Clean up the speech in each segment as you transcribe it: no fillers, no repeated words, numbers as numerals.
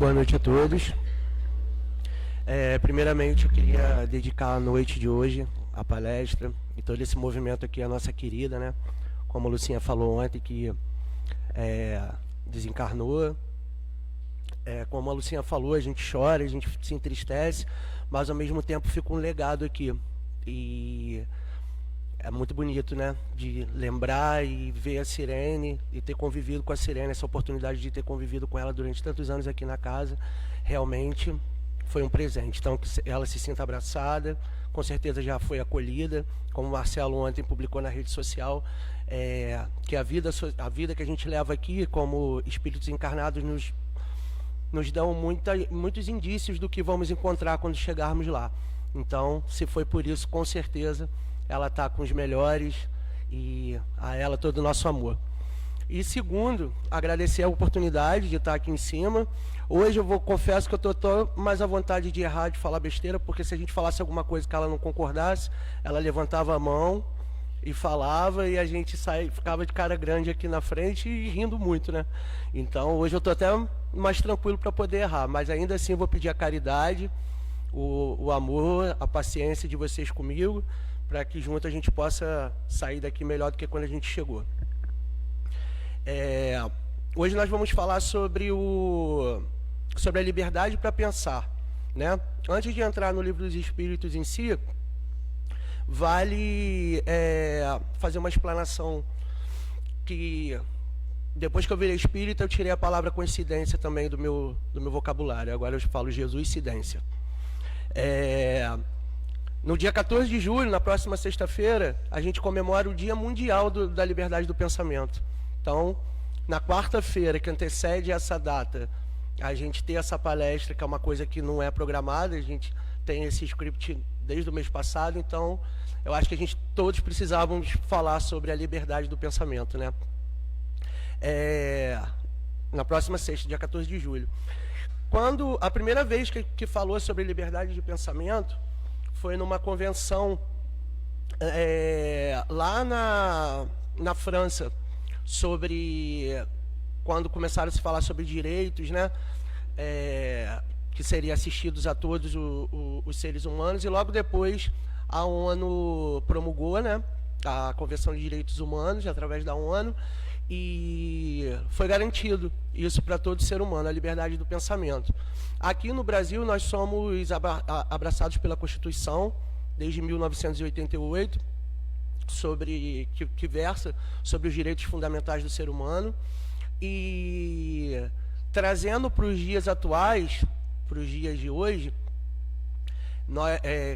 Boa noite a todos. Primeiramente, eu queria dedicar a noite de hoje, a palestra e todo esse movimento aqui à nossa querida, né? Como a Lucinha falou ontem, que desencarnou. Como a Lucinha falou, a gente chora, a gente se entristece, mas ao mesmo tempo fica um legado aqui. E é muito bonito, né? De lembrar e ver a Sirene e ter convivido com a Sirene, essa oportunidade de ter convivido com ela durante tantos anos aqui na casa, realmente foi um presente. Então, que ela se sinta abraçada, com certeza já foi acolhida, como o Marcelo ontem publicou na rede social, que a vida que a gente leva aqui como espíritos encarnados nos dão muitos indícios do que vamos encontrar quando chegarmos lá. Então, se foi por isso, com certeza, ela está com os melhores e a ela todo o nosso amor. E segundo, agradecer a oportunidade de estar aqui em cima. Hoje confesso que eu estou mais à vontade de errar, de falar besteira, porque se a gente falasse alguma coisa que ela não concordasse, ela levantava a mão e falava, e a gente ficava de cara grande aqui na frente e rindo muito, né? Então hoje eu estou até mais tranquilo para poder errar, mas ainda assim eu vou pedir a caridade, o amor, a paciência de vocês comigo, para que junto a gente possa sair daqui melhor do que quando a gente chegou. Hoje nós vamos falar sobre a liberdade para pensar, né? Antes de entrar no Livro dos Espíritos em si, vale fazer uma explanação que, depois que eu virei espírita, eu tirei a palavra coincidência também do meu vocabulário. Agora eu falo Jesus-cidência. No dia 14 de julho, na próxima sexta-feira, a gente comemora o Dia Mundial da Liberdade do Pensamento. Então, na quarta-feira, que antecede essa data, a gente tem essa palestra, que é uma coisa que não é programada, a gente tem esse script desde o mês passado, então eu acho que todos precisávamos falar sobre a liberdade do pensamento, né? Na próxima sexta, dia 14 de julho. Quando a primeira vez que falou sobre liberdade de pensamento foi numa convenção lá na França, quando começaram a se falar sobre direitos, né, que seriam assistidos a todos os seres humanos, e logo depois a ONU promulgou, né, a Convenção de Direitos Humanos, através da ONU, e foi garantido isso para todo ser humano, a liberdade do pensamento. Aqui no Brasil nós somos abraçados pela Constituição desde 1988, que versa sobre os direitos fundamentais do ser humano, e trazendo para os dias atuais, para os dias de hoje,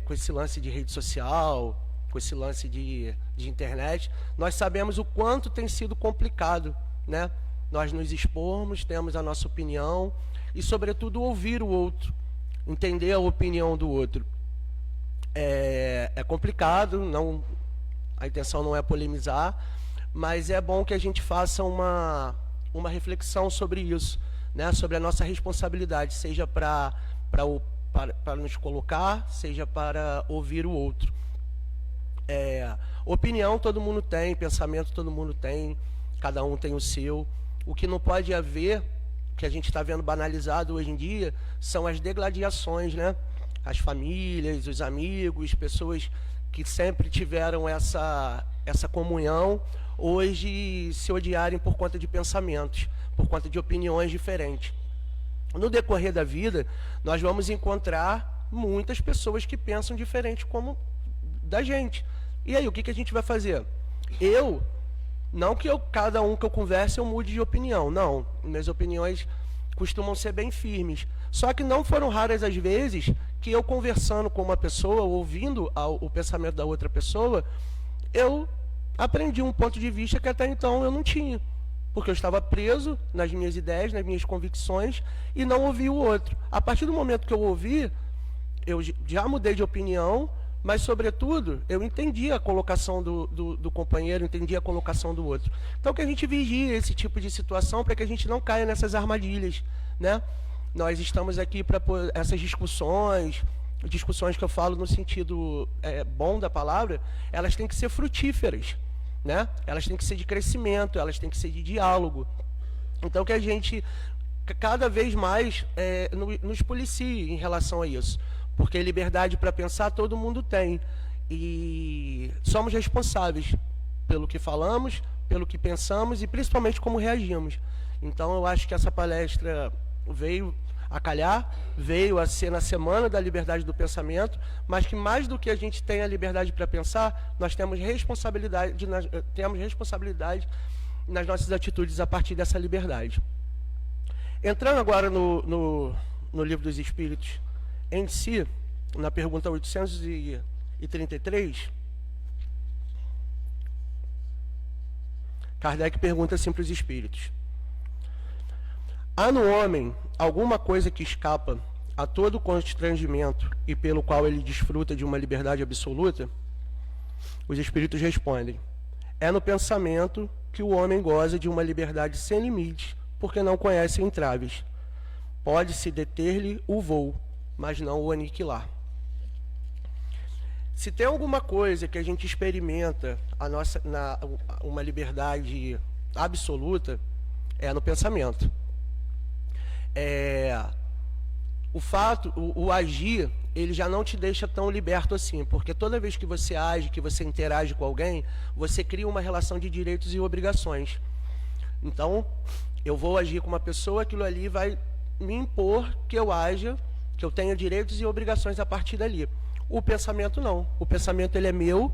com esse lance de rede social, com esse lance de internet, nós sabemos o quanto tem sido complicado, né? Nós nos expormos, temos a nossa opinião e, sobretudo, ouvir o outro, entender a opinião do outro. É complicado, a intenção não é polemizar, mas é bom que a gente faça uma reflexão sobre isso, né? Sobre a nossa responsabilidade, seja para nos colocar, seja para ouvir o outro. Opinião todo mundo tem, pensamento todo mundo tem, cada um tem o seu. O que não pode haver, que a gente está vendo banalizado hoje em dia, são as degladiações, né? As famílias, os amigos, pessoas que sempre tiveram essa comunhão, hoje se odiarem por conta de pensamentos, por conta de opiniões diferentes. No decorrer da vida, nós vamos encontrar muitas pessoas que pensam diferente como da gente. E aí, o que a gente vai fazer? Não que cada um que eu converse eu mude de opinião, não. Minhas opiniões costumam ser bem firmes. Só que não foram raras as vezes que eu, conversando com uma pessoa, ouvindo o pensamento da outra pessoa, eu aprendi um ponto de vista que até então eu não tinha. Porque eu estava preso nas minhas ideias, nas minhas convicções, e não ouvi o outro. A partir do momento que eu ouvi, eu já mudei de opinião, mas, sobretudo, eu entendi a colocação do companheiro, entendi a colocação do outro. Então, que a gente vigie esse tipo de situação para que a gente não caia nessas armadilhas, né? Nós estamos aqui para essas discussões que eu falo no sentido bom da palavra, elas têm que ser frutíferas, né? Elas têm que ser de crescimento, elas têm que ser de diálogo. Então, que a gente cada vez mais nos policie em relação a isso. Porque liberdade para pensar todo mundo tem. E somos responsáveis pelo que falamos, pelo que pensamos e principalmente como reagimos. Então eu acho que essa palestra veio a calhar, veio a ser na Semana da Liberdade do Pensamento, mas que mais do que a gente tem a liberdade para pensar, nós temos responsabilidade nas nossas atitudes a partir dessa liberdade. Entrando agora no Livro dos Espíritos em si, na pergunta 833, Kardec pergunta assim para os espíritos: há no homem alguma coisa que escapa a todo constrangimento e pelo qual ele desfruta de uma liberdade absoluta? Os espíritos respondem: é no pensamento que o homem goza de uma liberdade sem limites, porque não conhece entraves. Pode-se deter-lhe o voo, mas não o aniquilar. Se tem alguma coisa que a gente experimenta uma liberdade absoluta, é no pensamento. O agir, ele já não te deixa tão liberto assim, porque toda vez que você age, que você interage com alguém, você cria uma relação de direitos e obrigações. Então, eu vou agir com uma pessoa, aquilo ali vai me impor que eu haja, que eu tenha direitos e obrigações a partir dali. O pensamento não. O pensamento ele é meu,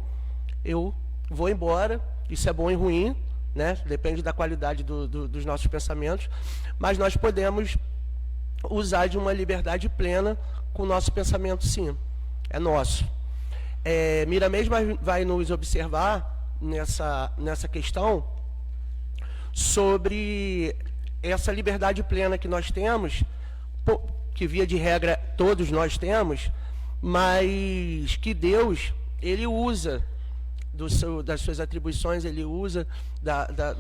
eu vou embora, isso é bom e ruim, né? Depende da qualidade dos nossos pensamentos, mas nós podemos usar de uma liberdade plena com o nosso pensamento, sim. É nosso. Miramês vai nos observar nessa questão sobre essa liberdade plena que nós temos, que via de regra todos nós temos, mas que Deus, ele usa das suas atribuições, ele usa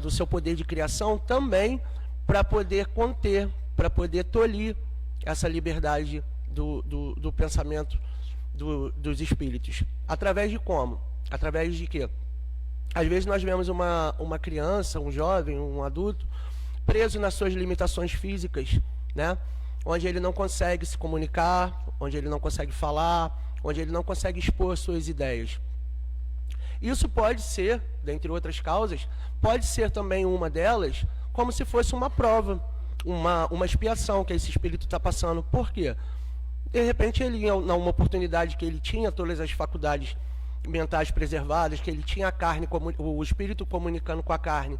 do seu poder de criação também para poder conter, para poder tolir essa liberdade do pensamento dos espíritos. Através de como? Através de quê? Às vezes nós vemos uma criança, um jovem, um adulto, preso nas suas limitações físicas, né? Onde ele não consegue se comunicar, onde ele não consegue falar, onde ele não consegue expor suas ideias. Isso pode ser, dentre outras causas, pode ser também uma delas, como se fosse uma prova, uma expiação que esse espírito está passando. Por quê? De repente, ele, numa oportunidade que ele tinha todas as faculdades mentais preservadas, que ele tinha a carne, o espírito comunicando com a carne,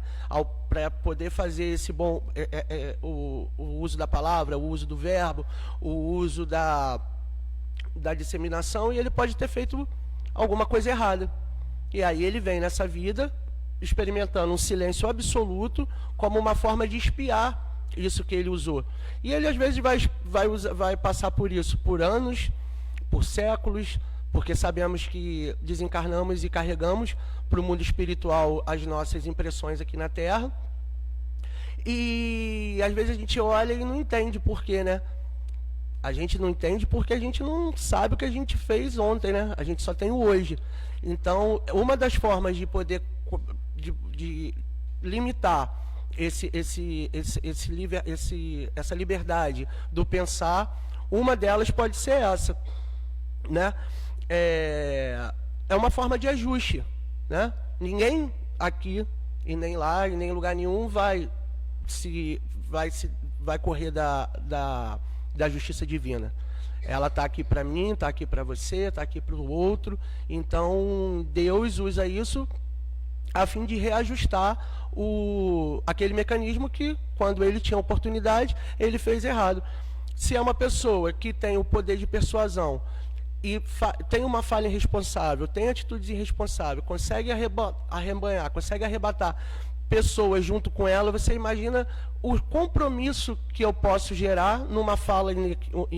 para poder fazer esse o uso da palavra, o uso do verbo, o uso da disseminação, e ele pode ter feito alguma coisa errada. E aí ele vem nessa vida experimentando um silêncio absoluto como uma forma de espiar isso que ele usou. E ele às vezes vai passar por isso por anos, por séculos, porque sabemos que desencarnamos e carregamos para o mundo espiritual as nossas impressões aqui na Terra. E às vezes a gente olha e não entende por quê, né? A gente não entende porque a gente não sabe o que a gente fez ontem, né? A gente só tem o hoje. Então, uma das formas de poder de limitar essa liberdade do pensar, uma delas pode ser essa, né? É uma forma de ajuste, né? Ninguém aqui e nem lá e nem em lugar nenhum vai correr da justiça divina. Ela está aqui para mim, está aqui para você, está aqui para o outro. Então Deus usa isso a fim de reajustar aquele mecanismo que, quando ele tinha oportunidade, ele fez errado. Se é uma pessoa que tem o poder de persuasão e tem uma falha irresponsável, tem atitudes irresponsáveis, consegue arrebanhar, consegue arrebatar pessoas junto com ela, você imagina o compromisso que eu posso gerar numa fala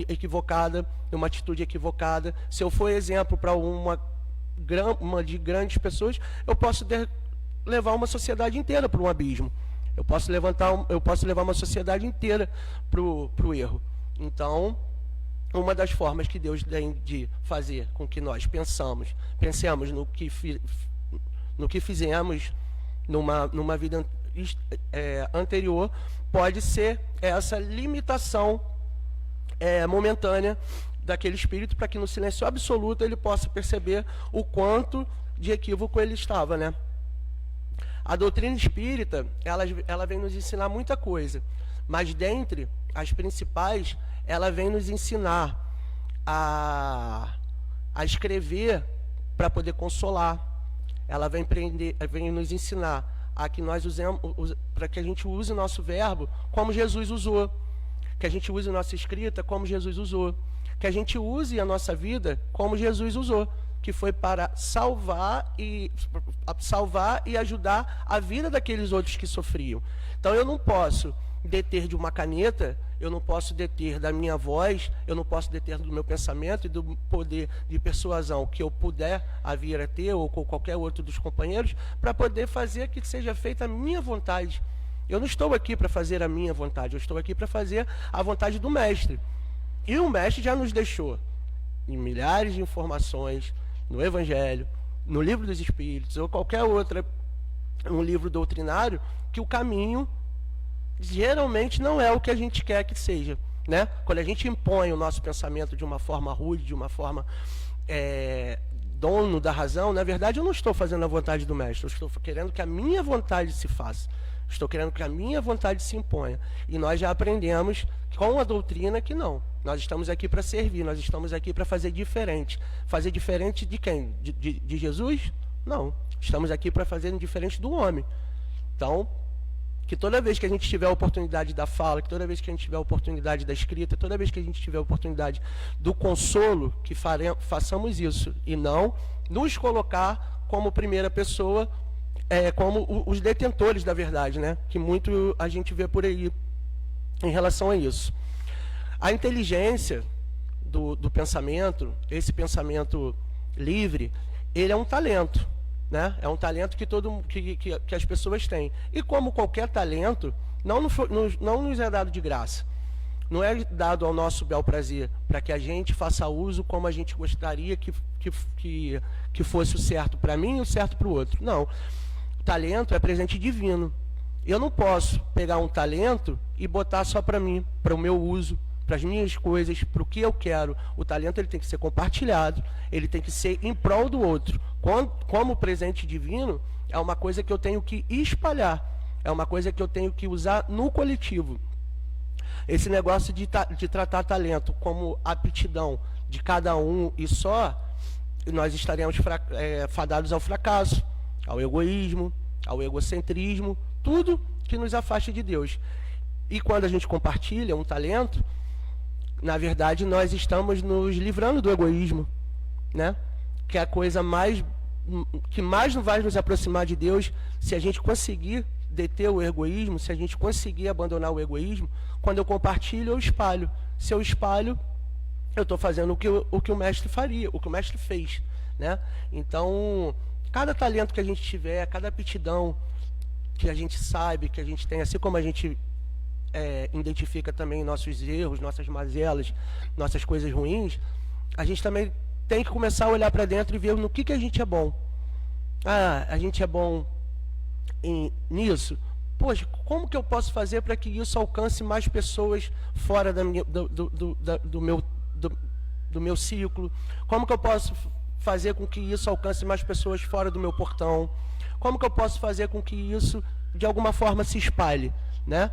equivocada, numa atitude equivocada. Se eu for exemplo para uma de grandes pessoas, eu posso levar uma sociedade inteira para um abismo. Eu posso levar uma sociedade inteira para o erro. Então, uma das formas que Deus tem de fazer com que nós pensemos no que fizemos numa vida anterior pode ser essa limitação momentânea daquele espírito, para que no silêncio absoluto ele possa perceber o quanto de equívoco ele estava, né? A doutrina espírita, ela vem nos ensinar muita coisa, mas dentre as principais, ela vem nos ensinar a escrever para poder consolar. Ela vem nos ensinar a que nós usemos, para que a gente use o nosso verbo como Jesus usou, que a gente use a nossa escrita como Jesus usou, que a gente use a nossa vida como Jesus usou, que foi para salvar e ajudar a vida daqueles outros que sofriam. Então eu não posso deter de uma caneta, eu não posso deter da minha voz, eu não posso deter do meu pensamento e do poder de persuasão que eu puder vir a ter, ou com qualquer outro dos companheiros, para poder fazer que seja feita a minha vontade. Eu não estou aqui para fazer a minha vontade, eu estou aqui para fazer a vontade do Mestre. E o Mestre já nos deixou em milhares de informações, no Evangelho, no Livro dos Espíritos, ou qualquer outra, um livro doutrinário, que o caminho geralmente não é o que a gente quer que seja, né? Quando a gente impõe o nosso pensamento de uma forma rude, de uma forma dono da razão, na verdade eu não estou fazendo a vontade do Mestre, eu estou querendo que a minha vontade se faça. Estou querendo que a minha vontade se imponha. E nós já aprendemos com a doutrina que não. Nós estamos aqui para servir, nós estamos aqui para fazer diferente. Fazer diferente de quem? De Jesus? Não. Estamos aqui para fazer diferente do homem. Então, que toda vez que a gente tiver a oportunidade da fala, que toda vez que a gente tiver a oportunidade da escrita, toda vez que a gente tiver a oportunidade do consolo, que façamos isso. E não nos colocar como primeira pessoa, como os detentores da verdade, né? Que muito a gente vê por aí em relação a isso. A inteligência do pensamento, esse pensamento livre, ele é um talento, né? É um talento que as pessoas têm. E como qualquer talento, não nos é dado de graça. Não é dado ao nosso bel prazer, para que a gente faça uso como a gente gostaria que fosse o certo para mim e o certo para o outro. Não. Talento é presente divino. Eu não posso pegar um talento e botar só para mim, para o meu uso, para as minhas coisas, para o que eu quero. O talento ele tem que ser compartilhado, ele tem que ser em prol do outro. Como presente divino, é uma coisa que eu tenho que espalhar, é uma coisa que eu tenho que usar no coletivo. Esse negócio de tratar talento como aptidão de cada um e só, nós estaremos fadados ao fracasso, ao egoísmo, ao egocentrismo, tudo que nos afaste de Deus. E quando a gente compartilha um talento, na verdade nós estamos nos livrando do egoísmo, né? Que é a coisa que mais vai nos aproximar de Deus. Se a gente conseguir deter o egoísmo, se a gente conseguir abandonar o egoísmo, quando eu compartilho, eu espalho. Se eu espalho, eu estou fazendo o que o Mestre faria, o que o Mestre fez, né? Então, cada talento que a gente tiver, cada aptidão que a gente sabe, que a gente tem, assim como a gente identifica também nossos erros, nossas mazelas, nossas coisas ruins, a gente também tem que começar a olhar para dentro e ver no que a gente é bom. Ah, a gente é bom nisso? Poxa, como que eu posso fazer para que isso alcance mais pessoas fora do meu ciclo? Como que eu posso fazer com que isso alcance mais pessoas fora do meu portão? Como que eu posso fazer com que isso, de alguma forma, se espalhe, né?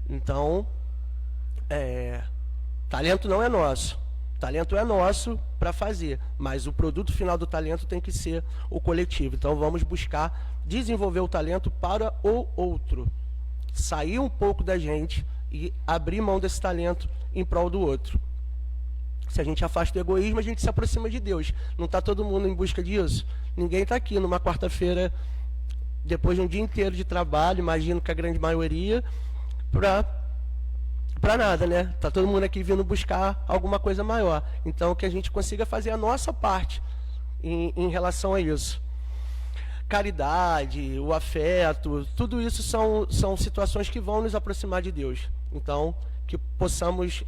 Então, talento não é nosso. Talento é nosso para fazer, mas o produto final do talento tem que ser o coletivo. Então, vamos buscar desenvolver o talento para o outro. Sair um pouco da gente e abrir mão desse talento em prol do outro. Se a gente afasta o egoísmo, a gente se aproxima de Deus. Não está todo mundo em busca disso? Ninguém está aqui numa quarta-feira, depois de um dia inteiro de trabalho, imagino que a grande maioria, para nada, né? Está todo mundo aqui vindo buscar alguma coisa maior. Então, que a gente consiga fazer a nossa parte em relação a isso. Caridade, o afeto, tudo isso são situações que vão nos aproximar de Deus. Então, que possamos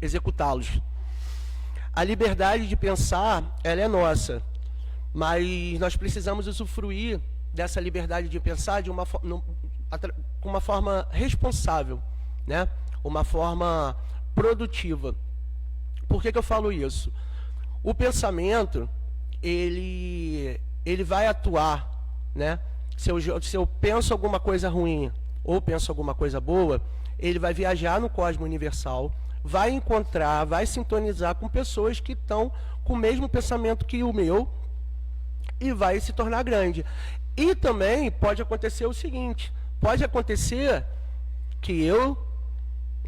executá-los. A liberdade de pensar, ela é nossa, mas nós precisamos usufruir dessa liberdade de pensar com uma forma responsável, né? Uma forma produtiva. Por que eu falo isso? O pensamento, ele vai atuar, né? Se eu penso alguma coisa ruim ou penso alguma coisa boa, ele vai viajar no cosmo universal, vai encontrar, vai sintonizar com pessoas que estão com o mesmo pensamento que o meu e vai se tornar grande. E também pode acontecer o seguinte, pode acontecer que eu,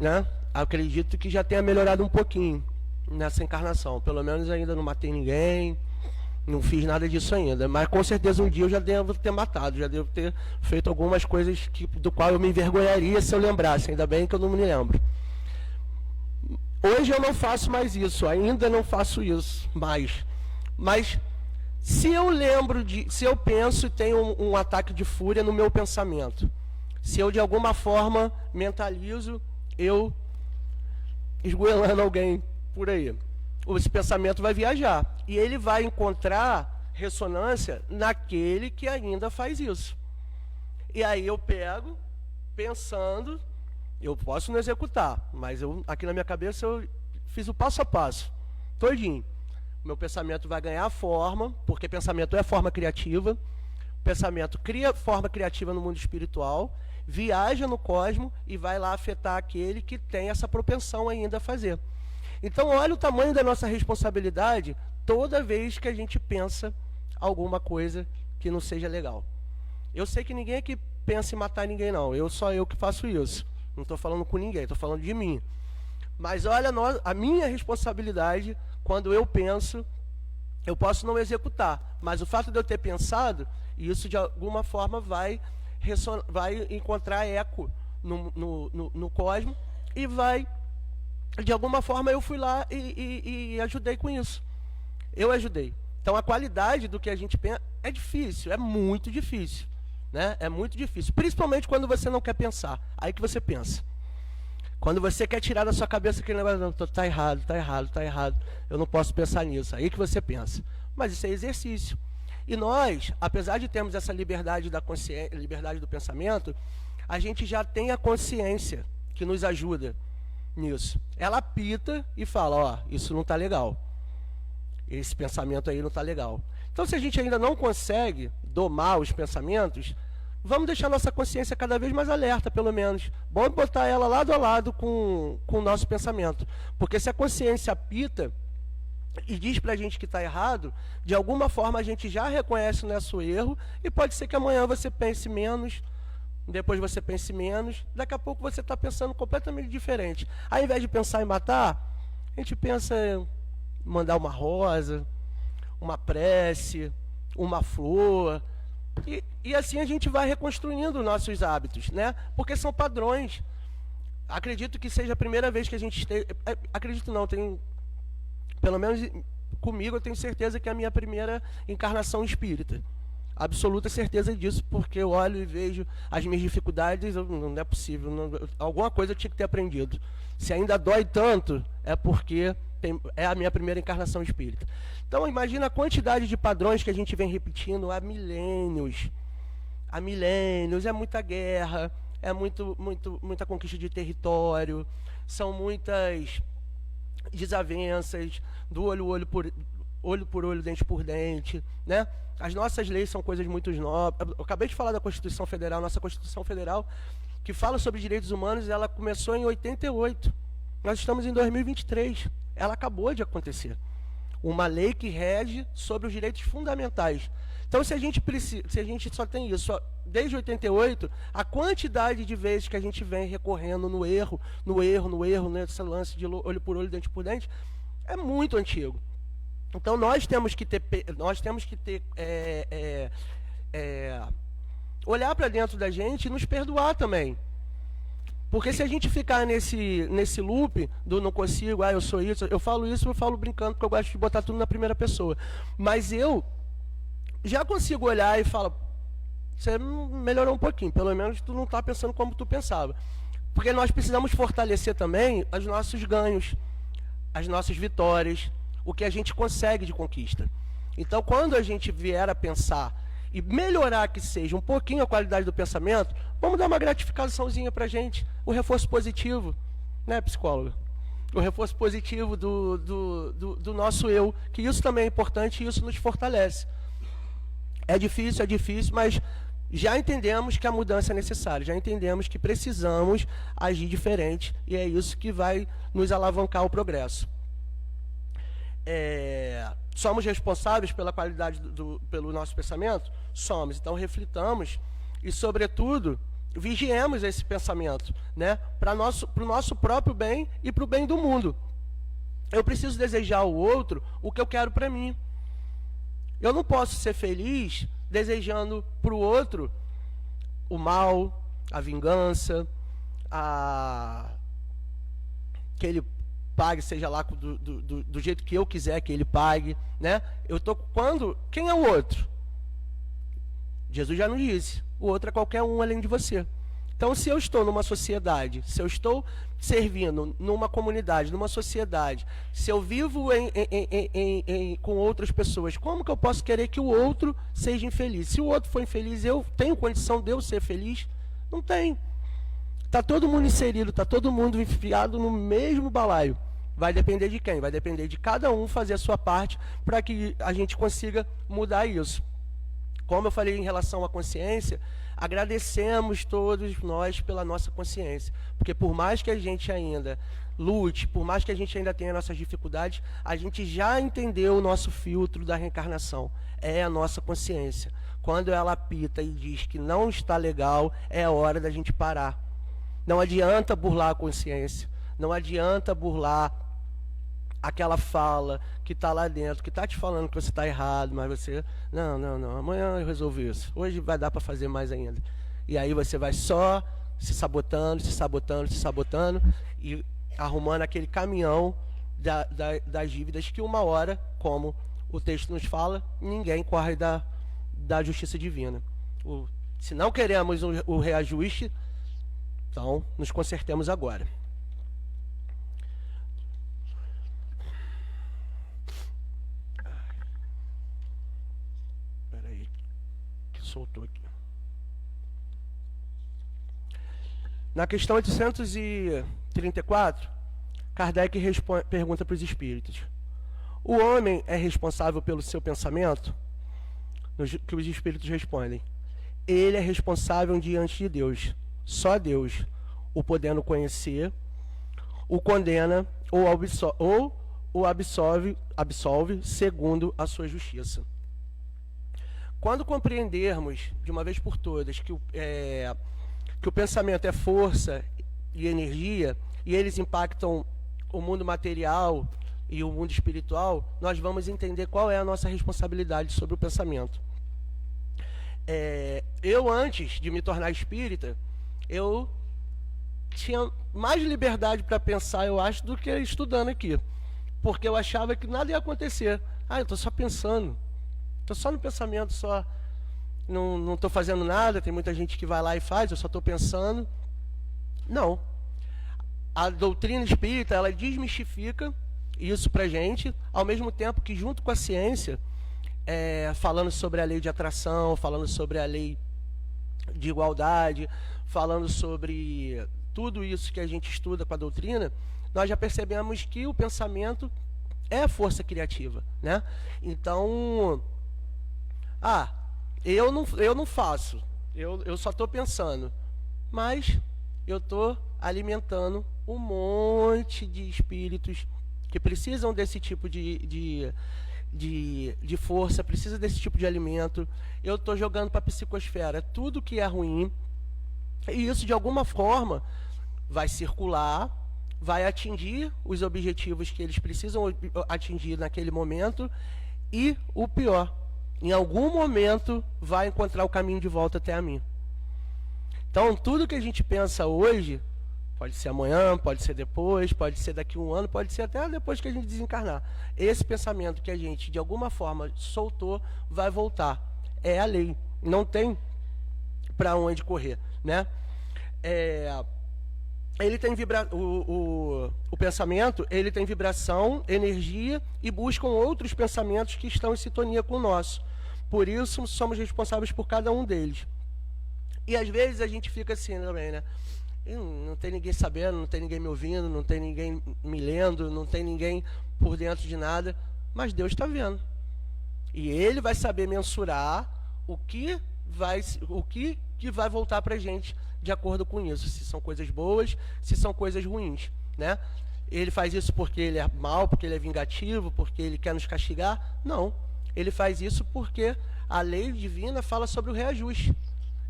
né, acredito que já tenha melhorado um pouquinho nessa encarnação. Pelo menos ainda não matei ninguém, não fiz nada disso ainda. Mas com certeza um dia eu já devo ter matado, já devo ter feito algumas coisas do qual eu me envergonharia se eu lembrasse. Ainda bem que eu não me lembro. Hoje eu não faço mais isso, ainda não faço isso mais. Mas se eu penso e tenho um ataque de fúria no meu pensamento, se eu de alguma forma mentalizo eu esgoelando alguém por aí, esse pensamento vai viajar e ele vai encontrar ressonância naquele que ainda faz isso. E aí eu pego, pensando, eu posso não executar, mas aqui na minha cabeça eu fiz o passo a passo, todinho. Meu pensamento vai ganhar forma, porque pensamento é forma criativa. O pensamento cria forma criativa no mundo espiritual, viaja no cosmo e vai lá afetar aquele que tem essa propensão ainda a fazer. Então, olha o tamanho da nossa responsabilidade toda vez que a gente pensa alguma coisa que não seja legal. Eu sei que ninguém aqui pensa em matar ninguém, não. Só eu que faço isso. Não estou falando com ninguém, estou falando de mim. Mas olha a minha responsabilidade quando eu penso, eu posso não executar. Mas o fato de eu ter pensado, isso de alguma forma vai encontrar eco no cosmo e vai... De alguma forma eu fui lá e ajudei com isso. Eu ajudei. Então a qualidade do que a gente pensa é difícil, é muito difícil, né? É muito difícil. Principalmente quando você não quer pensar. Aí que você pensa. Quando você quer tirar da sua cabeça aquele negócio, tá errado, tá errado, tá errado. Eu não posso pensar nisso. Aí que você pensa. Mas isso é exercício. E nós, apesar de termos essa liberdade da consciência, liberdade do pensamento, a gente já tem a consciência que nos ajuda nisso. Ela apita e fala, ó, isso não está legal. Esse pensamento aí não está legal. Então, se a gente ainda não consegue domar os pensamentos, vamos deixar nossa consciência cada vez mais alerta, pelo menos. Bom botar ela lado a lado com o nosso pensamento. Porque se a consciência apita e diz pra gente que está errado, de alguma forma a gente já reconhece o nosso erro e pode ser que amanhã você pense menos, depois você pense menos, daqui a pouco você está pensando completamente diferente. Ao invés de pensar em matar, a gente pensa em mandar uma rosa, uma prece, uma flor, e assim a gente vai reconstruindo nossos hábitos, né? Porque são padrões. Acredito que seja a primeira vez que a gente acredito não, pelo menos comigo eu tenho certeza que é a minha primeira encarnação espírita. Absoluta certeza disso, porque eu olho e vejo as minhas dificuldades, não é possível, alguma coisa eu tinha que ter aprendido. Se ainda dói tanto, é porque é a minha primeira encarnação espírita. Então imagina a quantidade de padrões que a gente vem repetindo há milênios. Há milênios, é muita guerra, é muita conquista de território, são muitas desavenças, do olho por olho, dente por dente, né? As nossas leis são coisas muito nobres. Eu acabei de falar da Constituição Federal, nossa Constituição Federal, que fala sobre direitos humanos, ela começou em 88. Nós estamos em 2023. Ela acabou de acontecer. Uma lei que rege sobre os direitos fundamentais. Então, se a gente só tem isso, desde 88, a quantidade de vezes que a gente vem recorrendo no erro, nesse lance de olho por olho, dente por dente, é muito antigo. Então nós temos que ter olhar para dentro da gente e nos perdoar também. Porque se a gente ficar nesse loop do não consigo, eu sou isso, eu falo brincando, porque eu gosto de botar tudo na primeira pessoa. Mas eu já consigo olhar e falar, você melhorou um pouquinho, pelo menos tu não está pensando como tu pensava. Porque nós precisamos fortalecer também os nossos ganhos, as nossas vitórias, o que a gente consegue de conquista. Então, quando a gente vier a pensar e melhorar que seja um pouquinho a qualidade do pensamento, vamos dar uma gratificaçãozinha para a gente, o reforço positivo, né, psicóloga? O reforço positivo do nosso eu, que isso também é importante e isso nos fortalece. É difícil, mas já entendemos que a mudança é necessária, já entendemos que precisamos agir diferente e é isso que vai nos alavancar o progresso. Somos responsáveis pela qualidade pelo nosso pensamento? Somos, então reflitamos e, sobretudo, vigiemos esse pensamento, né? Para o nosso próprio bem e para o bem do mundo. Eu preciso desejar ao outro o que eu quero para mim. Eu não posso ser feliz desejando para o outro o mal, a vingança, que ele pague, seja lá do jeito que eu quiser que ele pague, né? Quem é o outro? Jesus já nos disse, o outro é qualquer um além de você. Então, se eu estou numa sociedade, se eu estou servindo numa comunidade, numa sociedade, se eu vivo com outras pessoas, como que eu posso querer que o outro seja infeliz? Se o outro for infeliz, eu tenho condição de eu ser feliz? Não tem. Está todo mundo inserido, está todo mundo enfiado no mesmo balaio. Vai depender de quem? Vai depender de cada um fazer a sua parte para que a gente consiga mudar isso. Como eu falei em relação à consciência, agradecemos todos nós pela nossa consciência. Porque por mais que a gente ainda lute, por mais que a gente ainda tenha nossas dificuldades, a gente já entendeu o nosso filtro da reencarnação. É a nossa consciência. Quando ela apita e diz que não está legal, é a hora da gente parar. Não adianta burlar a consciência. Não adianta burlar aquela fala que está lá dentro, que está te falando que você está errado, mas você... Não, amanhã eu resolvo isso. Hoje vai dar para fazer mais ainda. E aí você vai só se sabotando e arrumando aquele caminhão das dívidas que uma hora, como o texto nos fala, ninguém corre da justiça divina. Se não queremos o reajuste, então nos consertemos agora. Soltou aqui. Na questão 834, Kardec pergunta para os espíritos: o homem é responsável pelo seu pensamento? Que os espíritos respondem: ele é responsável diante de Deus. Só Deus o podendo conhecer, o condena ou o absolve segundo a sua justiça. Quando compreendermos, de uma vez por todas, que o pensamento é força e energia, e eles impactam o mundo material e o mundo espiritual, nós vamos entender qual é a nossa responsabilidade sobre o pensamento. Eu, antes de me tornar espírita, eu tinha mais liberdade para pensar, eu acho, do que estudando aqui. Porque eu achava que nada ia acontecer. Eu estou só pensando. Estou só no pensamento, não estou fazendo nada, tem muita gente que vai lá e faz, eu só estou pensando. Não. A doutrina espírita, ela desmistifica isso para a gente, ao mesmo tempo que, junto com a ciência, falando sobre a lei de atração, falando sobre a lei de igualdade, falando sobre tudo isso que a gente estuda com a doutrina, nós já percebemos que o pensamento é a força criativa, né? Então... eu não faço, eu só estou pensando, mas eu estou alimentando um monte de espíritos que precisam desse tipo de força, precisa desse tipo de alimento. Eu estou jogando para a psicosfera tudo que é ruim, e isso de alguma forma vai circular, vai atingir os objetivos que eles precisam atingir naquele momento, e o pior, em algum momento vai encontrar o caminho de volta até a mim. Então, tudo que a gente pensa hoje, pode ser amanhã, pode ser depois, pode ser daqui a um ano, pode ser até depois que a gente desencarnar. Esse pensamento que a gente, de alguma forma, soltou, vai voltar. É a lei. Não tem para onde correr, né? Ele tem o pensamento, ele tem vibração, energia, e buscam outros pensamentos que estão em sintonia com o nosso. Por isso, somos responsáveis por cada um deles. E às vezes a gente fica assim também, né? Não tem ninguém sabendo, não tem ninguém me ouvindo, não tem ninguém me lendo, não tem ninguém por dentro de nada, mas Deus está vendo. E Ele vai saber mensurar o que vai voltar para a gente de acordo com isso, se são coisas boas, se são coisas ruins, né? Ele faz isso porque Ele é mau, porque Ele é vingativo, porque Ele quer nos castigar? Não. Ele faz isso porque a lei divina fala sobre o reajuste.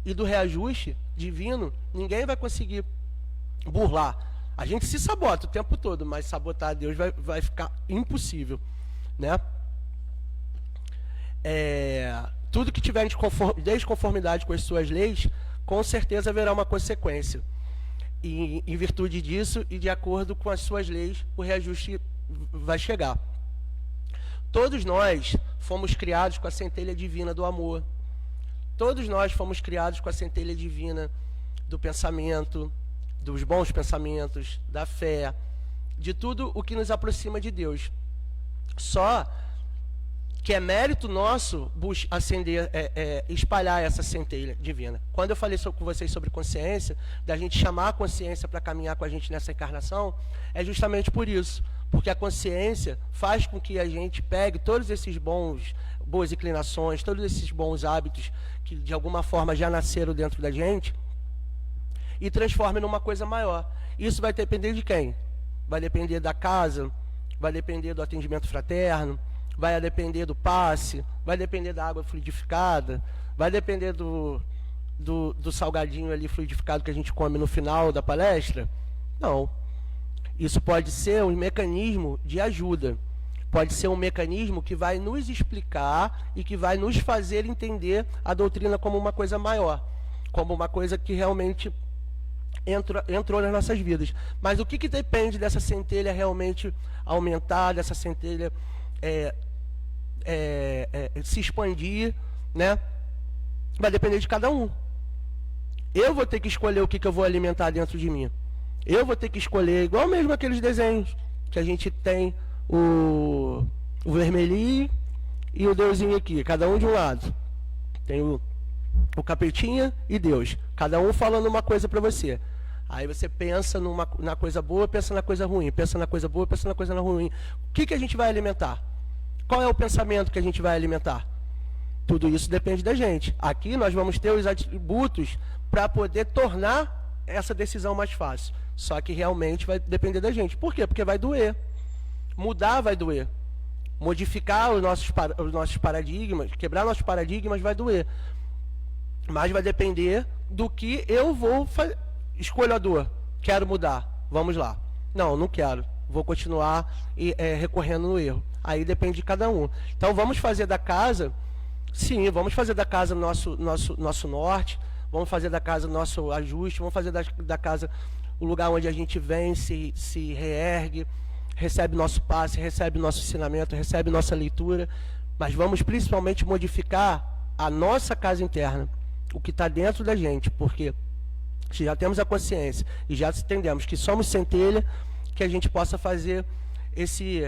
E do reajuste divino, ninguém vai conseguir burlar. A gente se sabota o tempo todo, mas sabotar a Deus vai ficar impossível, né? Tudo que tiver desconformidade com as suas leis, com certeza haverá uma consequência. E em virtude disso e de acordo com as suas leis, o reajuste vai chegar. Todos nós fomos criados com a centelha divina do amor. Todos nós fomos criados com a centelha divina do pensamento, dos bons pensamentos, da fé, de tudo o que nos aproxima de Deus. Só que é mérito nosso acender, espalhar essa centelha divina. Quando eu falei com vocês sobre consciência, da gente chamar a consciência para caminhar com a gente nessa encarnação, é justamente por isso. Porque a consciência faz com que a gente pegue todos esses boas inclinações, todos esses bons hábitos que de alguma forma já nasceram dentro da gente e transforme numa coisa maior. Isso vai depender de quem? Vai depender da casa, vai depender do atendimento fraterno, vai depender do passe, vai depender da água fluidificada, vai depender do salgadinho ali fluidificado que a gente come no final da palestra? Não. Isso pode ser um mecanismo de ajuda. Pode ser um mecanismo que vai nos explicar e que vai nos fazer entender a doutrina como uma coisa maior, como uma coisa que realmente entrou nas nossas vidas. Mas o que depende dessa centelha realmente aumentar, dessa centelha se expandir, né? Vai depender de cada um. Eu vou ter que escolher o que eu vou alimentar dentro de mim. Eu vou ter que escolher, igual mesmo aqueles desenhos que a gente tem o vermelhinho e o deusinho aqui, cada um de um lado. Tem o capetinha e Deus, cada um falando uma coisa para você. Aí você pensa na coisa boa, pensa na coisa ruim, pensa na coisa boa, pensa na coisa ruim. O que a gente vai alimentar? Qual é o pensamento que a gente vai alimentar? Tudo isso depende da gente. Aqui nós vamos ter os atributos para poder tornar essa decisão mais fácil. Só que realmente vai depender da gente. Por quê? Porque vai doer. Mudar vai doer. Modificar os nossos paradigmas, quebrar nossos paradigmas vai doer. Mas vai depender do que eu vou fazer. Escolho a dor. Quero mudar. Vamos lá. Não quero. Vou continuar recorrendo no erro. Aí depende de cada um. Então vamos fazer da casa, sim, vamos fazer da casa nosso norte, vamos fazer da casa nosso ajuste, vamos fazer da casa o lugar onde a gente vem, se reergue, recebe nosso passe, recebe nosso ensinamento, recebe nossa leitura, mas vamos principalmente modificar a nossa casa interna, o que está dentro da gente, porque se já temos a consciência e já entendemos que somos centelha, que a gente possa fazer esse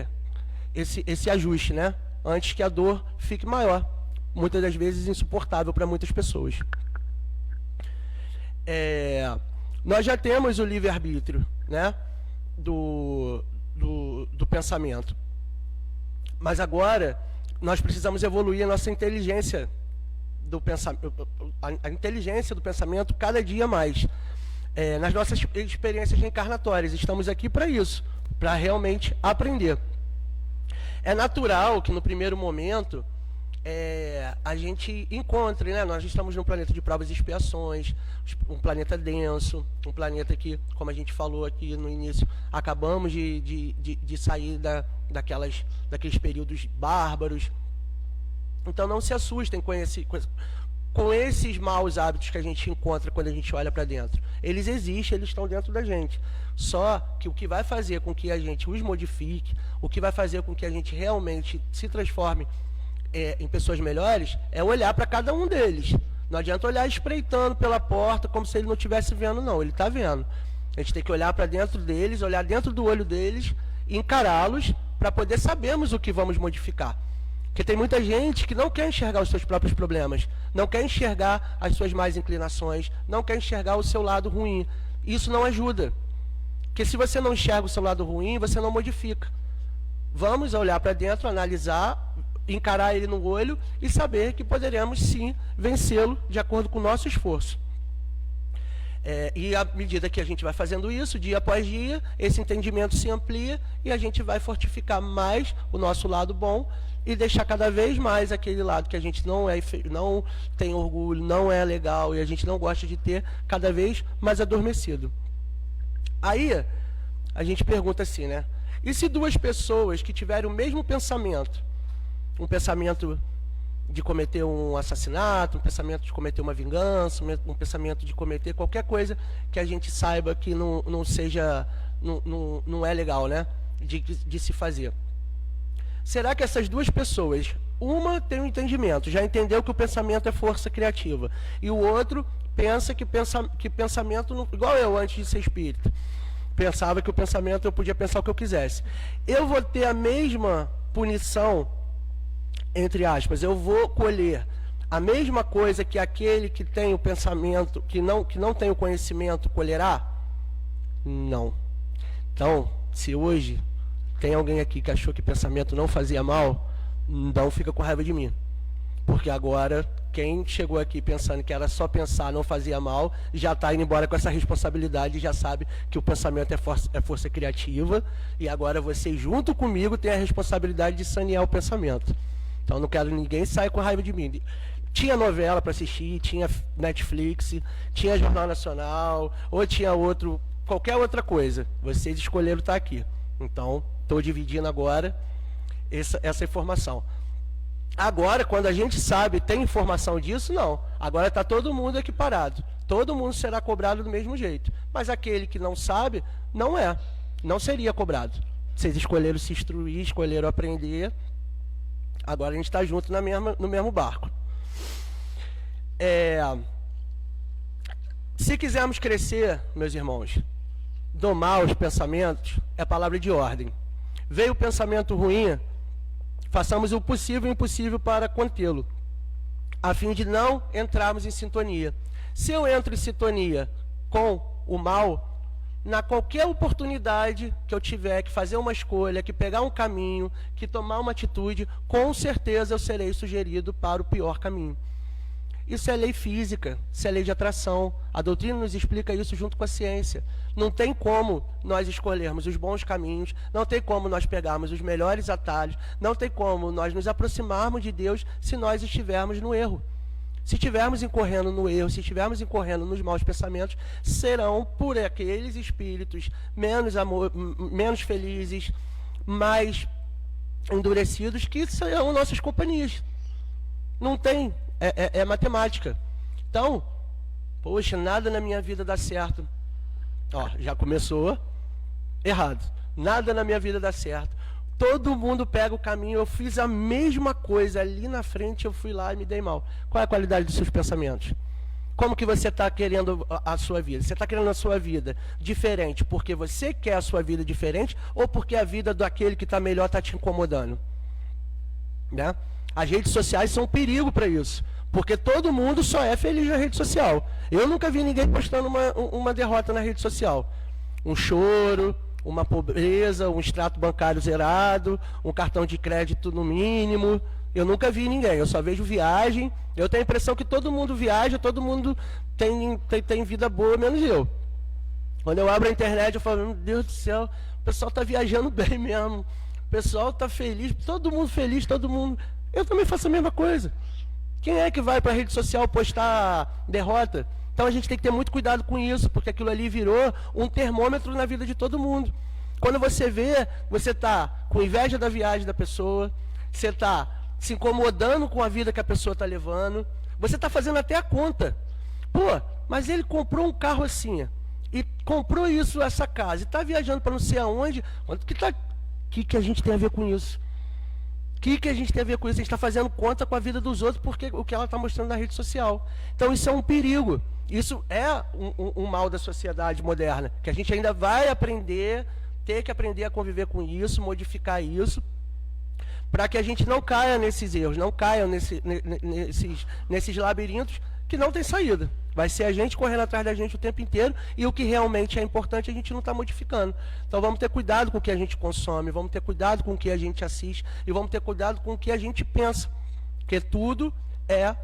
ajuste, né? Antes que a dor fique maior, muitas das vezes insuportável para muitas pessoas. Nós já temos o livre-arbítrio, né? do pensamento. Mas agora nós precisamos evoluir a nossa inteligência do pensamento, a inteligência do pensamento cada dia mais. Nas nossas experiências reencarnatórias, estamos aqui para isso, para realmente aprender. É natural que no primeiro momento a gente encontre, né? Nós estamos num planeta de provas e expiações, um planeta denso, um planeta que, como a gente falou aqui no início, acabamos de sair daqueles períodos bárbaros. Então não se assustem com esses maus hábitos que a gente encontra quando a gente olha para dentro. Eles existem, eles estão dentro da gente. Só que o que vai fazer com que a gente os modifique, o que vai fazer com que a gente realmente se transforme em pessoas melhores, é olhar para cada um deles. Não adianta olhar espreitando pela porta como se ele não estivesse vendo, não. Ele está vendo. A gente tem que olhar para dentro deles, olhar dentro do olho deles, encará-los, para poder sabermos o que vamos modificar. Porque tem muita gente que não quer enxergar os seus próprios problemas, não quer enxergar as suas más inclinações, não quer enxergar o seu lado ruim. Isso não ajuda. Porque se você não enxerga o seu lado ruim, você não modifica. Vamos olhar para dentro, analisar, encarar ele no olho e saber que poderemos sim vencê-lo de acordo com o nosso esforço. E à medida que a gente vai fazendo isso, dia após dia, esse entendimento se amplia e a gente vai fortificar mais o nosso lado bom e deixar cada vez mais aquele lado que a gente não tem orgulho, não é legal e a gente não gosta de ter, cada vez mais adormecido. Aí, a gente pergunta assim, né? E se duas pessoas que tiverem o mesmo pensamento, um pensamento de cometer um assassinato, um pensamento de cometer uma vingança, um pensamento de cometer qualquer coisa que a gente saiba que não seja, não é legal, né? De se fazer. Será que essas duas pessoas, uma tem um entendimento, já entendeu que o pensamento é força criativa, e o outro pensa que pensamento, igual eu antes de ser espírita, pensava que o pensamento eu podia pensar o que eu quisesse. Eu vou ter a mesma punição, entre aspas, eu vou colher a mesma coisa que aquele que tem o pensamento, que não tem o conhecimento, colherá? Não. Então, se hoje tem alguém aqui que achou que pensamento não fazia mal, não fica com raiva de mim. Porque agora, quem chegou aqui pensando que era só pensar, não fazia mal, já está indo embora com essa responsabilidade, já sabe que o pensamento é força criativa, e agora você, junto comigo, tem a responsabilidade de sanear o pensamento. Então, não quero ninguém sair com raiva de mim. Tinha novela para assistir, tinha Netflix, tinha Jornal Nacional, ou tinha qualquer outra coisa. Vocês escolheram estar aqui. Então, estou dividindo agora essa informação. Agora, quando a gente sabe, tem informação disso, não. Agora está todo mundo equiparado. Todo mundo será cobrado do mesmo jeito. Mas aquele que não sabe, não seria cobrado. Vocês escolheram se instruir, escolheram aprender. Agora a gente está junto no mesmo barco. Se quisermos crescer, meus irmãos, domar os pensamentos é palavra de ordem. Veio o pensamento ruim, façamos o possível e o impossível para contê-lo, a fim de não entrarmos em sintonia. Se eu entro em sintonia com o mal, na qualquer oportunidade que eu tiver que fazer uma escolha, que pegar um caminho, que tomar uma atitude, com certeza eu serei sugerido para o pior caminho. Isso é lei física, isso é lei de atração. A doutrina nos explica isso junto com a ciência. Não tem como nós escolhermos os bons caminhos, não tem como nós pegarmos os melhores atalhos, não tem como nós nos aproximarmos de Deus se nós estivermos no erro. Se estivermos incorrendo no erro, se estivermos incorrendo nos maus pensamentos, serão por aqueles espíritos menos felizes, mais endurecidos, que serão nossas companhias. Não tem, é matemática. Então, poxa, nada na minha vida dá certo. Ó, já começou errado. Nada na minha vida dá certo. Todo mundo pega o caminho, eu fiz a mesma coisa ali na frente, eu fui lá e me dei mal. Qual é a qualidade dos seus pensamentos? Como que você está querendo a sua vida? Você está querendo a sua vida diferente porque você quer a sua vida diferente ou porque a vida daquele que está melhor está te incomodando? Né? As redes sociais são um perigo para isso, porque todo mundo só é feliz na rede social. Eu nunca vi ninguém postando uma derrota na rede social. Um choro, uma pobreza, um extrato bancário zerado, um cartão de crédito no mínimo. Eu nunca vi ninguém, eu só vejo viagem. Eu tenho a impressão que todo mundo viaja, todo mundo tem vida boa, menos eu. Quando eu abro a internet, eu falo, meu Deus do céu, o pessoal está viajando bem mesmo. O pessoal está feliz, todo mundo feliz, todo mundo... Eu também faço a mesma coisa. Quem é que vai para a rede social postar derrota? Então a gente tem que ter muito cuidado com isso, porque aquilo ali virou um termômetro na vida de todo mundo. Quando você vê, você está com inveja da viagem da pessoa, você está se incomodando com a vida que a pessoa está levando, você está fazendo até a conta. Pô, mas ele comprou um carro assim, e comprou essa casa, e está viajando para não sei aonde, o que a gente tem a ver com isso? O que a gente tem a ver com isso? A gente está fazendo conta com a vida dos outros porque o que ela está mostrando na rede social. Então isso é um perigo. Isso é um mal da sociedade moderna, que a gente ainda vai aprender, ter que aprender a conviver com isso, modificar isso, para que a gente não caia nesses erros, não caia nesses labirintos que não tem saída. Vai ser a gente correndo atrás da gente o tempo inteiro, e o que realmente é importante a gente não está modificando. Então vamos ter cuidado com o que a gente consome, vamos ter cuidado com o que a gente assiste, e vamos ter cuidado com o que a gente pensa, porque tudo é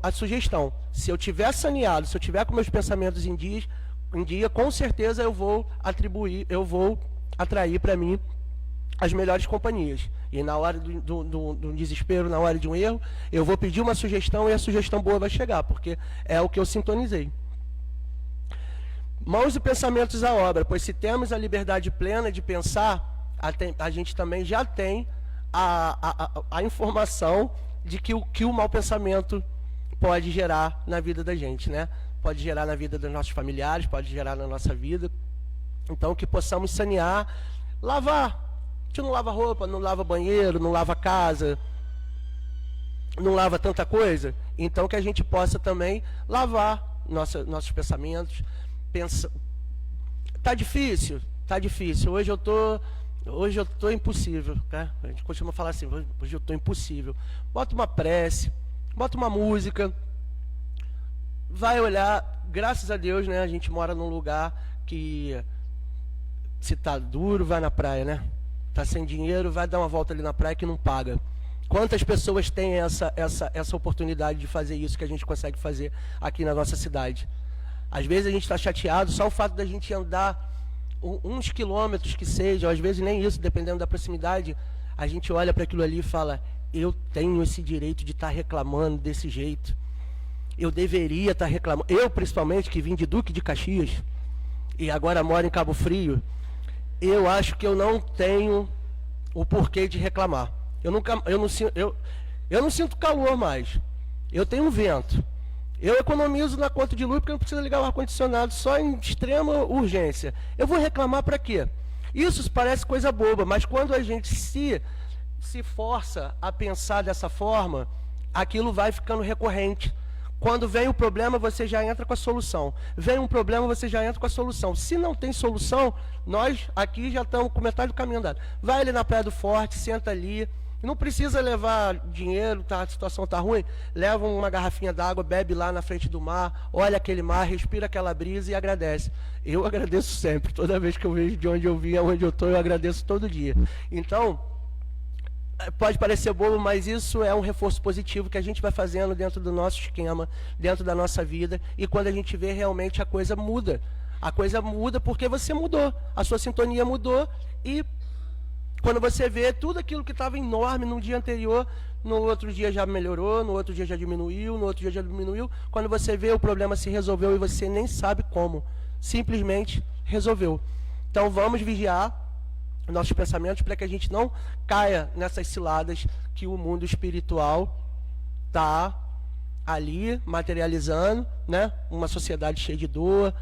a sugestão. Se eu tiver saneado, se eu tiver com meus pensamentos em dia, com certeza eu vou atrair para mim as melhores companhias. E na hora do desespero, na hora de um erro, eu vou pedir uma sugestão e a sugestão boa vai chegar, porque é o que eu sintonizei. Mãos e pensamentos à obra, pois se temos a liberdade plena de pensar, a gente também já tem a informação de que o mau pensamento pode gerar na vida da gente, né? Pode gerar na vida dos nossos familiares, pode gerar na nossa vida. Então, que possamos sanear, lavar. A gente não lava roupa, não lava banheiro, não lava casa, não lava tanta coisa. Então, que a gente possa também lavar nossos pensamentos. Tá difícil? Tá difícil. Hoje eu tô impossível, né? A gente costuma falar assim, hoje eu tô impossível. Bota uma prece, bota uma música, vai olhar, graças a Deus, né? A gente mora num lugar que, se tá duro, vai na praia, né? Tá sem dinheiro, vai dar uma volta ali na praia que não paga. Quantas pessoas têm essa oportunidade de fazer isso que a gente consegue fazer aqui na nossa cidade? Às vezes a gente está chateado, só o fato da gente andar uns quilômetros que seja, ou às vezes nem isso, dependendo da proximidade, a gente olha para aquilo ali e fala, eu tenho esse direito de estar reclamando desse jeito. Eu deveria estar reclamando. Eu, principalmente, que vim de Duque de Caxias e agora moro em Cabo Frio, eu acho que eu não tenho o porquê de reclamar. Eu não sinto calor mais. Eu tenho um vento. Eu economizo na conta de luz porque não precisa ligar o ar-condicionado só em extrema urgência. Eu vou reclamar para quê? Isso parece coisa boba, mas quando a gente se força a pensar dessa forma, aquilo vai ficando recorrente. Quando vem o problema, você já entra com a solução. Vem um problema, você já entra com a solução. Se não tem solução, nós aqui já estamos com metade do caminho andado. Vai ali na Praia do Forte, senta ali. Não precisa levar dinheiro, a situação está ruim. Leva uma garrafinha d'água, bebe lá na frente do mar, olha aquele mar, respira aquela brisa e agradece. Eu agradeço sempre. Toda vez que eu vejo de onde eu vim, aonde eu estou, eu agradeço todo dia. Então, pode parecer bobo, mas isso é um reforço positivo que a gente vai fazendo dentro do nosso esquema, dentro da nossa vida, e quando a gente vê, realmente a coisa muda. A coisa muda porque você mudou, a sua sintonia mudou, e quando você vê tudo aquilo que estava enorme no dia anterior, no outro dia já melhorou, no outro dia já diminuiu, no outro dia já diminuiu, quando você vê o problema se resolveu e você nem sabe como, simplesmente resolveu. Então vamos vigiar nossos pensamentos para que a gente não caia nessas ciladas que o mundo espiritual está ali materializando, né? Uma sociedade cheia de dor,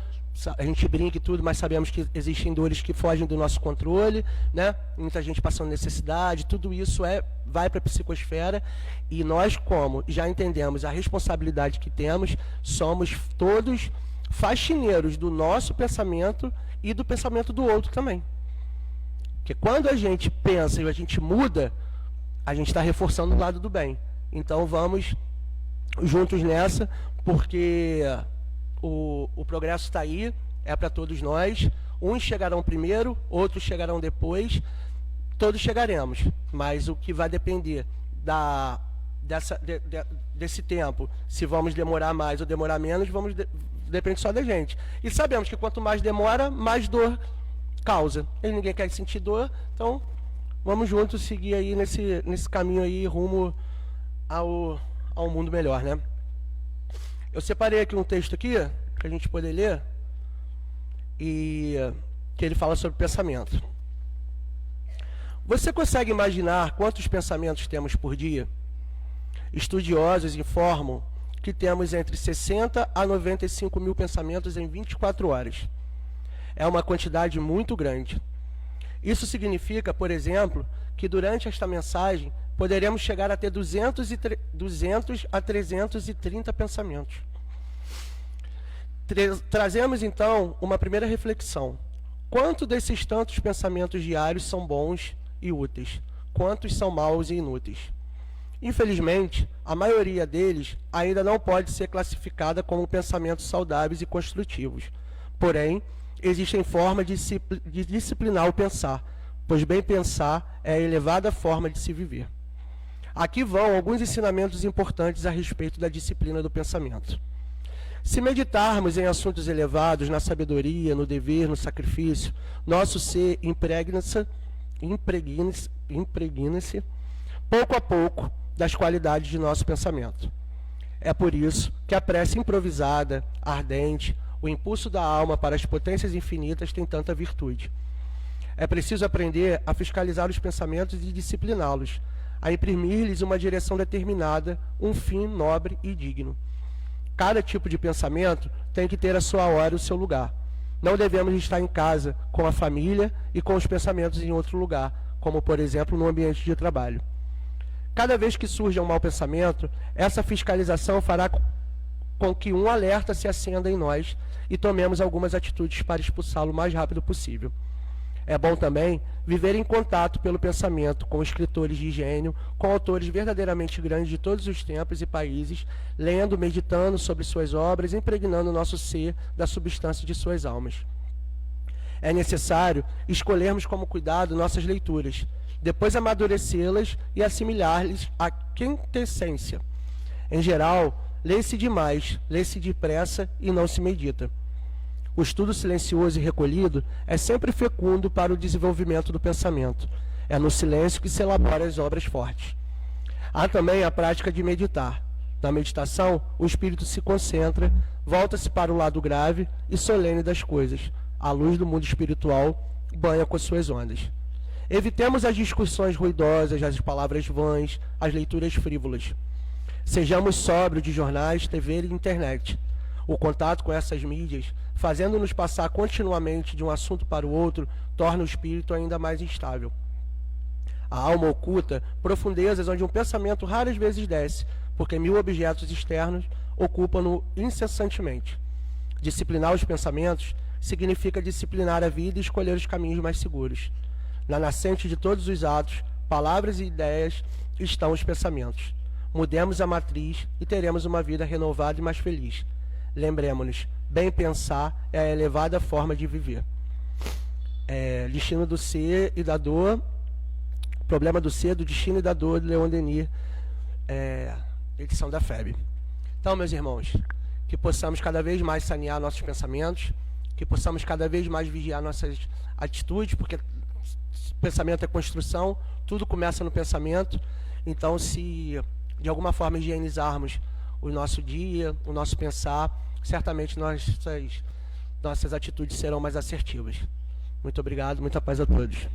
a gente brinca e tudo, mas sabemos que existem dores que fogem do nosso controle, né? Muita gente passando necessidade, tudo isso vai para a psicosfera, e nós, como já entendemos a responsabilidade que temos, somos todos faxineiros do nosso pensamento e do pensamento do outro também. Porque quando a gente pensa e a gente muda, a gente está reforçando o lado do bem. Então vamos juntos nessa, porque o progresso está aí, é para todos nós. Uns chegarão primeiro, outros chegarão depois, todos chegaremos. Mas o que vai depender desse tempo, se vamos demorar mais ou demorar menos, depende só da gente. E sabemos que quanto mais demora, mais dor causa. E ninguém quer sentir dor, então vamos juntos seguir aí nesse caminho aí rumo ao mundo melhor, né? Eu separei aqui um texto aqui para a gente poder ler, e que ele fala sobre pensamento. Você consegue imaginar quantos pensamentos temos por dia? Estudiosos informam que temos entre 60 a 95 mil pensamentos em 24 horas. É uma quantidade muito grande. Isso significa, por exemplo, que durante esta mensagem poderemos chegar a ter 200 a 330 pensamentos. Trazemos então uma primeira reflexão. Quanto desses tantos pensamentos diários são bons e úteis? quantos são maus e inúteis. Infelizmente, a maioria deles ainda não pode ser classificada como pensamentos saudáveis e construtivos. Porém, existem formas de disciplinar o pensar, pois bem pensar é a elevada forma de se viver. Aqui vão alguns ensinamentos importantes a respeito da disciplina do pensamento. Se meditarmos em assuntos elevados, na sabedoria, no dever, no sacrifício, nosso ser impregna-se pouco a pouco das qualidades de nosso pensamento. É por isso que a prece improvisada, ardente, o impulso da alma para as potências infinitas tem tanta virtude. É preciso aprender a fiscalizar os pensamentos e discipliná-los, a imprimir-lhes uma direção determinada, um fim nobre e digno. Cada tipo de pensamento tem que ter a sua hora e o seu lugar. Não devemos estar em casa, com a família e com os pensamentos em outro lugar, como, por exemplo, no ambiente de trabalho. Cada vez que surge um mau pensamento, essa fiscalização fará com que um alerta se acenda em nós e tomemos algumas atitudes para expulsá-lo o mais rápido possível. É bom também viver em contato pelo pensamento com escritores de gênio, com autores verdadeiramente grandes de todos os tempos e países, lendo, meditando sobre suas obras, impregnando o nosso ser da substância de suas almas. É necessário escolhermos como cuidado nossas leituras, depois amadurecê-las e assimilar-lhes a quintessência. Em geral, lê-se demais, lê-se depressa e não se medita. O estudo silencioso e recolhido é sempre fecundo para o desenvolvimento do pensamento. É no silêncio que se elaboram as obras fortes. Há também a prática de meditar. Na meditação, o espírito se concentra, volta-se para o lado grave e solene das coisas. A luz do mundo espiritual banha com suas ondas. Evitemos as discussões ruidosas, as palavras vãs, as leituras frívolas. Sejamos sóbrios de jornais, TV e internet. O contato com essas mídias, fazendo-nos passar continuamente de um assunto para o outro, torna o espírito ainda mais instável. A alma oculta profundezas onde um pensamento raras vezes desce, porque 1000 objetos externos ocupam-no incessantemente. Disciplinar os pensamentos significa disciplinar a vida e escolher os caminhos mais seguros. Na nascente de todos os atos, palavras e ideias estão os pensamentos. Mudemos a matriz e teremos uma vida renovada e mais feliz. Lembremos-nos, bem pensar é a elevada forma de viver. Destino do ser e da dor, problema do ser, do destino e da dor, de Leon Denis, edição da FEB. Então, meus irmãos, que possamos cada vez mais sanear nossos pensamentos, que possamos cada vez mais vigiar nossas atitudes, porque pensamento é construção, tudo começa no pensamento. Então, se de alguma forma higienizarmos o nosso dia, o nosso pensar, certamente nossas atitudes serão mais assertivas. Muito obrigado, muita paz a todos.